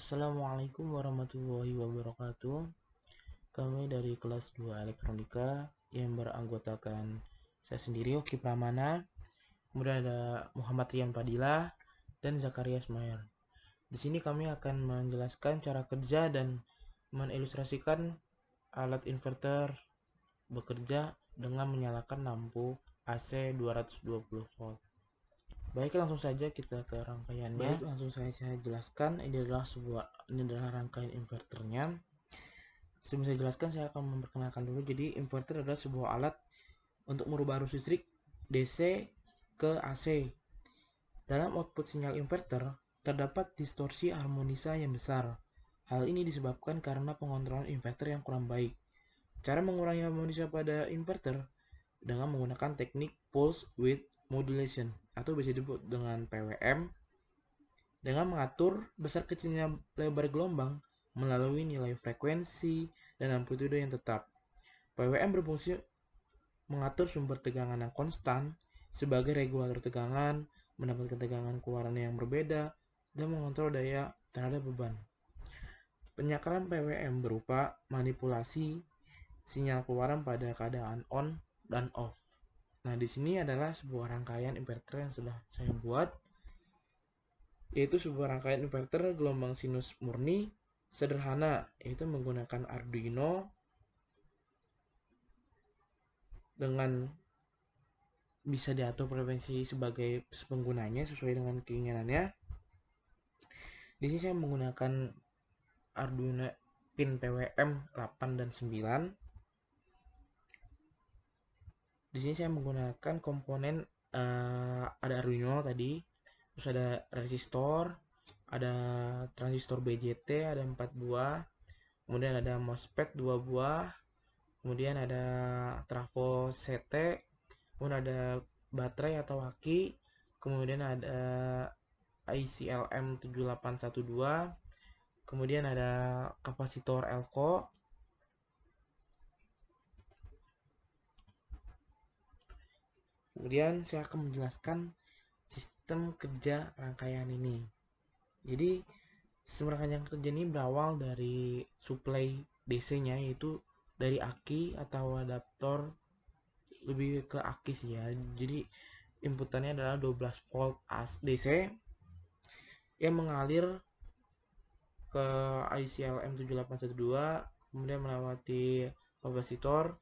Assalamualaikum warahmatullahi wabarakatuh. Kami dari kelas 2 Elektronika yang beranggotakan saya sendiri, Oki Pramana, kemudian ada Muhammad Rian Padilla dan Zakaria Ismail. Di sini kami akan menjelaskan cara kerja dan mengilustrasikan alat inverter bekerja dengan menyalakan lampu AC 220 volt. Baik, langsung saja kita ke rangkaiannya. Langsung saya jelaskan. Ini adalah rangkaian inverternya. Sebelum saya jelaskan, saya akan memperkenalkan dulu. Jadi, inverter adalah sebuah alat untuk merubah arus listrik DC ke AC. Dalam output sinyal inverter, terdapat distorsi harmonisa yang besar. Hal ini disebabkan karena pengontrolan inverter yang kurang baik. Cara mengurangi harmonisa pada inverter dengan menggunakan teknik pulse width modulation atau bisa disebut dengan PWM, dengan mengatur besar kecilnya lebar gelombang melalui nilai frekuensi dan amplitude yang tetap. PWM berfungsi mengatur sumber tegangan yang konstan sebagai regulator tegangan, mendapatkan tegangan keluaran yang berbeda, dan mengontrol daya terhadap beban. Penyakaran PWM berupa manipulasi sinyal keluaran pada keadaan on dan off. Nah, di sini adalah sebuah rangkaian inverter yang sudah saya buat, yaitu sebuah rangkaian inverter gelombang sinus murni sederhana, yaitu menggunakan Arduino dengan bisa diatur frekuensi sebagai penggunanya sesuai dengan keinginannya. Di sini saya menggunakan Arduino pin PWM 8 dan 9. Di sini saya menggunakan komponen ada Arduino tadi, terus ada resistor, ada transistor BJT ada 4 buah, kemudian ada MOSFET 2 buah, kemudian ada trafo CT, kemudian ada baterai atau aki, kemudian ada IC LM7812, kemudian ada kapasitor elko. Kemudian saya akan menjelaskan sistem kerja rangkaian ini. Jadi, sistem rangkaian kerja ini berawal dari suplai DC-nya, yaitu dari aki atau adaptor, lebih ke aki sih ya. Jadi, inputannya adalah 12 volt DC yang mengalir ke ICLM7812, kemudian melewati kapasitor,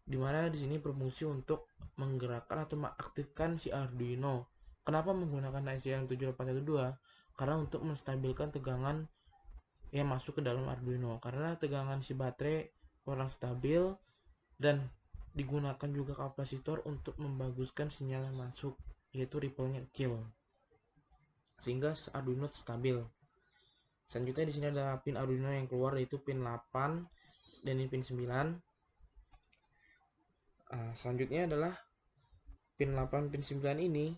di mana di sini berfungsi untuk menggerakkan atau mengaktifkan si Arduino. Kenapa menggunakan ICM7812? Karena untuk menstabilkan tegangan yang masuk ke dalam Arduino. Karena tegangan si baterai kurang stabil dan digunakan juga kapasitor untuk membaguskan sinyal yang masuk, yaitu ripple-nya kecil, sehingga Arduino stabil. Selanjutnya di sini ada pin Arduino yang keluar, yaitu pin 8 dan ini pin 9. Selanjutnya adalah pin 8 pin 9 ini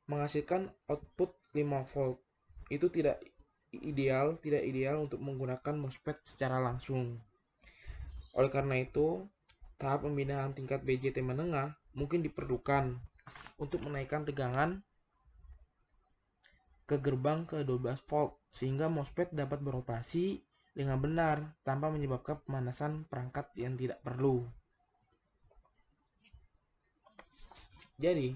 menghasilkan output 5 volt. Itu tidak ideal untuk menggunakan MOSFET secara langsung. Oleh karena itu, tahap pembinaan tingkat BJT menengah mungkin diperlukan untuk menaikkan tegangan ke gerbang ke 12 volt sehingga MOSFET dapat beroperasi dengan benar tanpa menyebabkan pemanasan perangkat yang tidak perlu. Jadi,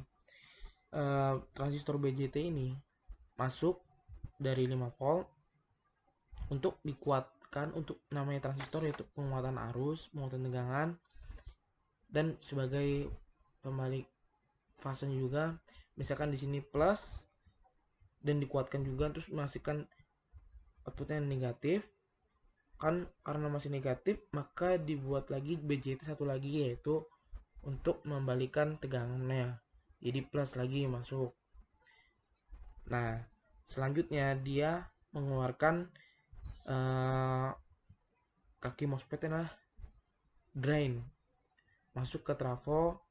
transistor BJT ini masuk dari 5 volt untuk dikuatkan untuk namanya transistor, yaitu penguatan arus, penguatan tegangan, dan sebagai pembalik fasenya juga. Misalkan di sini plus dan dikuatkan juga, terus menghasilkan outputnya negatif. Kan karena masih negatif, maka dibuat lagi BJT satu lagi, yaitu untuk membalikan tegangannya, jadi plus lagi masuk. Nah, selanjutnya dia mengeluarkan kaki MOSFET adalah drain masuk ke trafo,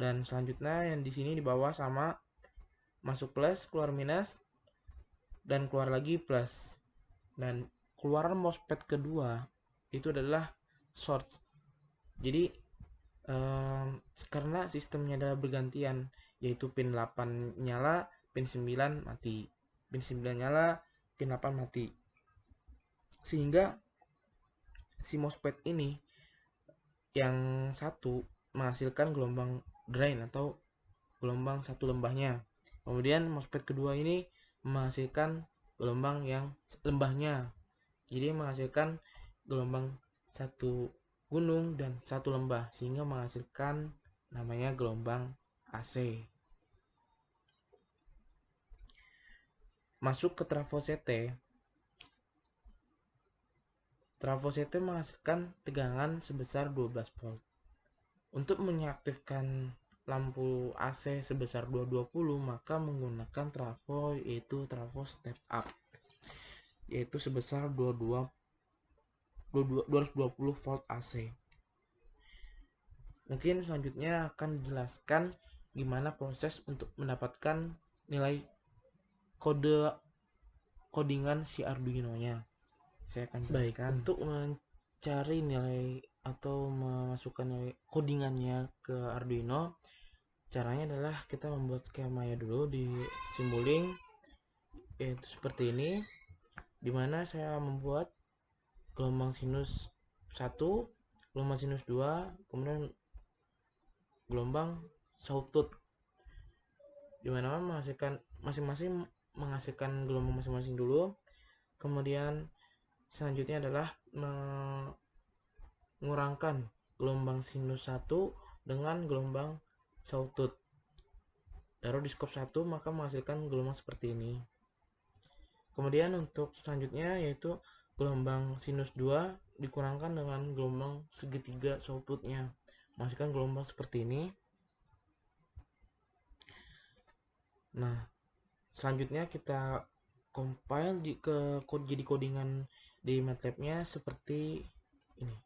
dan selanjutnya yang di sini di bawah sama masuk plus, keluar minus, dan keluar lagi plus. Dan keluaran MOSFET kedua itu adalah source. Jadi karena sistemnya adalah bergantian, yaitu pin 8 nyala, pin 9 mati, pin 9 nyala, pin 8 mati. sehingga si MOSFET ini yang satu menghasilkan gelombang drain atau gelombang satu lembahnya. Kemudian MOSFET kedua ini menghasilkan gelombang yang lembahnya. Jadi menghasilkan gelombang satu gunung dan satu lembah, sehingga menghasilkan namanya gelombang AC. Masuk ke trafo CT. Trafo CT menghasilkan tegangan sebesar 12 volt. Untuk menyaktifkan lampu AC sebesar 220, maka menggunakan trafo yaitu trafo step up, yaitu sebesar 220 volt AC. Mungkin selanjutnya akan dijelaskan gimana proses untuk mendapatkan nilai codingan si Arduino-nya. Saya akan jelaskan. Untuk mencari nilai atau memasukkan nilai codingannya ke Arduino, caranya adalah kita membuat skemanya dulu di Simulink, yaitu seperti ini, dimana saya membuat gelombang sinus 1, gelombang sinus 2, kemudian gelombang sawtooth, dimana menghasilkan masing-masing menghasilkan gelombang masing-masing dulu. Kemudian selanjutnya adalah mengurangkan gelombang sinus 1 dengan gelombang sawtooth. Taruh di skop 1, maka menghasilkan gelombang seperti ini. Kemudian untuk selanjutnya yaitu gelombang sinus 2 dikurangkan dengan gelombang segitiga sawtooth-nya, menghasilkan gelombang seperti ini. Nah, selanjutnya kita compile jadi codingan di MATLAB-nya seperti ini.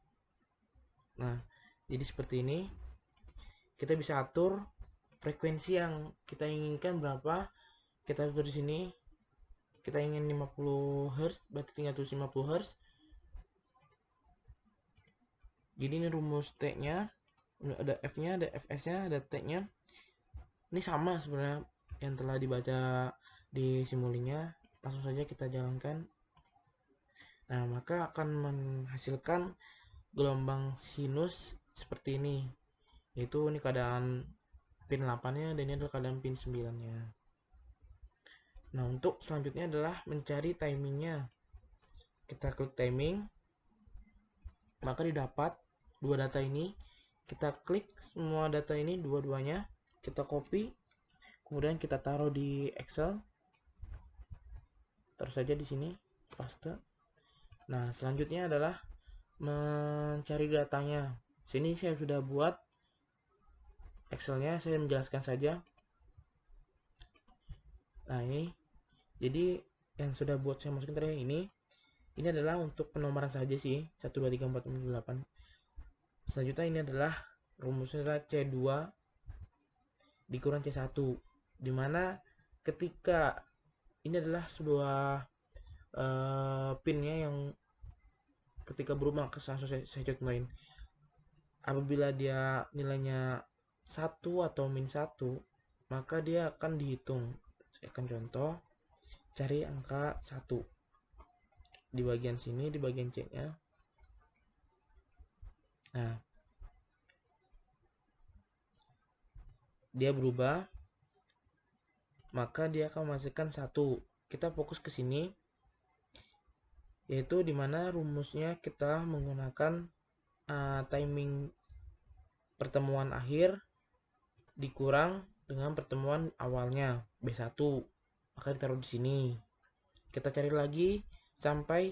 Nah, jadi seperti ini. Kita bisa atur frekuensi yang kita inginkan berapa. Kita atur di sini. Kita ingin 50 Hz, berarti tinggal tulis 50 Hz. Jadi ini rumus T-nya, ada F-nya, ada Fs-nya, ada T-nya. Ini sama sebenarnya yang telah dibaca di Simulink-nya. Langsung saja kita jalankan. Nah, maka akan menghasilkan gelombang sinus seperti ini. Yaitu ini keadaan pin 8-nya dan ini adalah keadaan pin 9-nya. Nah, untuk selanjutnya adalah mencari timingnya. Kita klik timing, maka didapat dua data ini. Kita klik semua data ini, dua-duanya, kita copy, kemudian kita taruh di Excel. Taruh saja di sini, paste. Nah, selanjutnya adalah mencari datanya. Sini saya sudah buat Excelnya, saya menjelaskan saja. Nah, ini jadi yang sudah buat saya masukin tadi ini adalah untuk penomoran saja sih, 1 2 3 4 5 8. Selanjutnya ini adalah rumusnya adalah C2 dikurang C1, dimana ketika ini adalah sebuah pinnya yang ketika berubah ke saya contohin. Apabila dia nilainya 1 atau min 1, maka dia akan dihitung. Saya akan contoh, cari angka 1 di bagian sini, di bagian C-nya. Nah, dia berubah, maka dia akan menghasilkan 1. Kita fokus ke sini, yaitu dimana rumusnya kita menggunakan timing pertemuan akhir dikurang dengan pertemuan awalnya B1, maka ditaruh di sini. Kita cari lagi sampai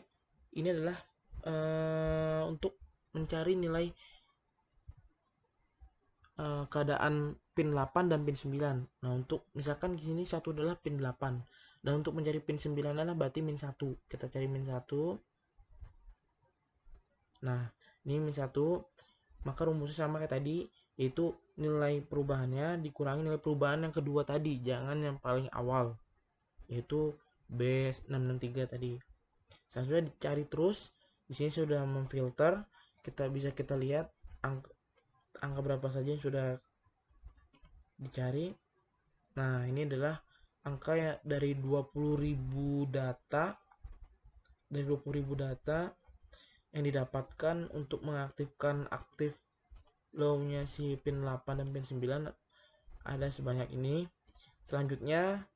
ini adalah untuk mencari nilai keadaan pin 8 dan pin 9. Nah, untuk misalkan di sini 1 adalah pin 8. Dan untuk mencari pin 9 adalah berarti min 1. Kita cari min 1. Nah, ini min 1. Maka rumusnya sama kayak tadi, yaitu nilai perubahannya dikurangi nilai perubahan yang kedua tadi, jangan yang paling awal, yaitu B663 tadi. Selanjutnya dicari terus. Di sini sudah memfilter. Kita lihat angka berapa saja yang sudah dicari. Nah, ini adalah angka dari 20.000 data dari 20.000 data yang didapatkan untuk mengaktifkan aktif low-nya si pin 8 dan pin 9 ada sebanyak ini. Selanjutnya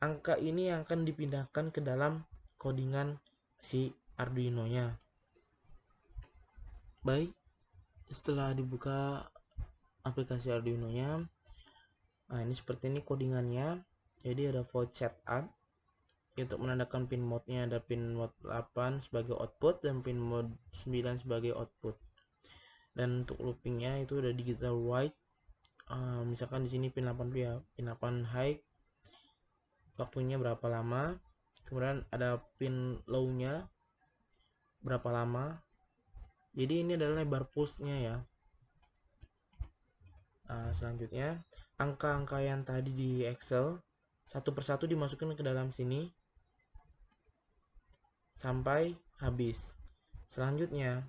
angka ini akan dipindahkan ke dalam codingan si Arduino-nya. Baik, setelah dibuka aplikasi Arduino-nya, nah ini seperti ini codingannya. Jadi ada void setup untuk menandakan pin mode-nya, ada pin mode 8 sebagai output dan pin mode 9 sebagai output. Dan untuk loopingnya itu ada digital write. Misalkan di sini pin 8 ya, pin 8 high, waktunya berapa lama. Kemudian ada pin low-nya berapa lama. Jadi ini adalah lebar pulse-nya ya. Selanjutnya angka-angka yang tadi di Excel satu persatu dimasukkan ke dalam sini sampai habis. Selanjutnya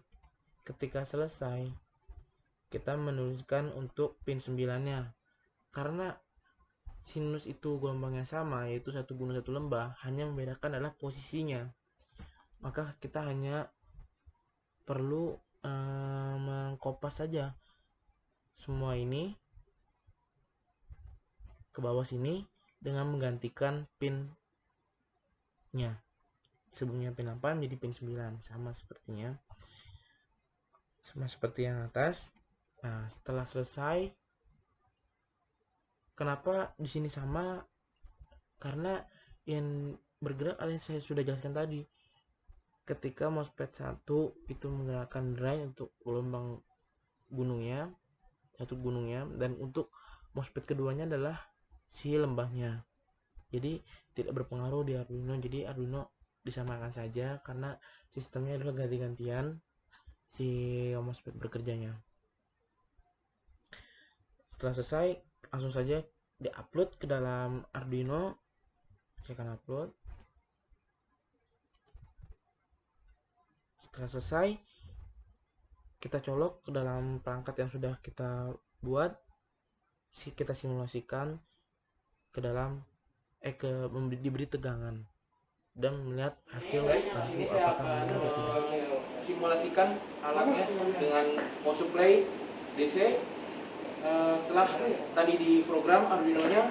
ketika selesai kita menuliskan untuk pin 9-nya. Karena sinus itu gelombangnya sama, yaitu 1/1 lembah, hanya membedakan adalah posisinya. Maka kita hanya perlu mengkopas saja semua ini ke bawah sini dengan menggantikan pin-nya. Sebelumnya pin 8 menjadi pin 9, sama sepertinya. Sama seperti yang atas. Nah, setelah selesai, kenapa di sini sama? Karena yang bergerak yang saya sudah jelaskan tadi. Ketika MOSFET 1 itu menggerakkan drain untuk gelombang gunungnya, satu gunungnya, dan untuk MOSFET keduanya adalah si lembahnya. Jadi tidak berpengaruh di Arduino. Jadi Arduino disamakan saja karena sistemnya adalah ganti-gantian si MOSFET bekerjanya. Setelah selesai, langsung saja diupload ke dalam Arduino. Saya akan upload. Setelah selesai, kita colok ke dalam perangkat yang sudah kita buat. Kita simulasikan ke dalam diberi tegangan dan melihat hasil lampu apakah menyala atau tidak. Simulasikan alatnya dengan power supply DC. Setelah tadi di program Arduino-nya,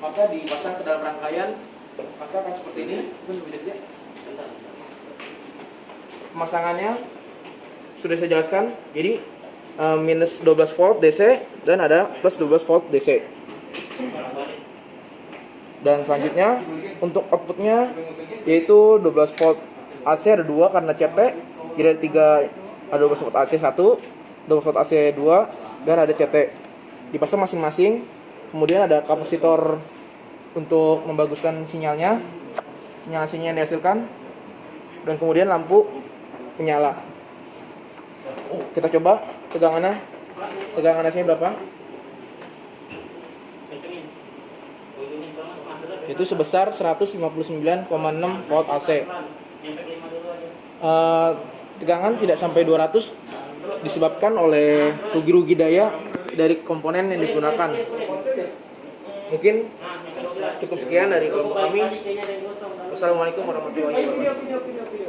maka dipasang ke dalam rangkaian, maka akan seperti ini. Pemasangannya sudah saya jelaskan. Jadi minus 12 volt DC dan ada plus 12 volt DC. Dan selanjutnya untuk outputnya yaitu 12 volt AC ada 2 karena CT. Jadi ada 3, ada 12 volt AC 1, 12 volt AC 2 dan ada CT. Dipasang masing-masing. Kemudian ada kapasitor untuk membaguskan sinyalnya. Sinyal-sinyal yang dihasilkan. Dan kemudian lampu menyala. Kita coba tegangannya. Tegangan AC berapa? Itu sebesar 159,6 volt AC. Tegangan tidak sampai 200 disebabkan oleh rugi-rugi daya dari komponen yang digunakan. Mungkin cukup sekian dari kelompok kami. Wassalamualaikum warahmatullahi wabarakatuh.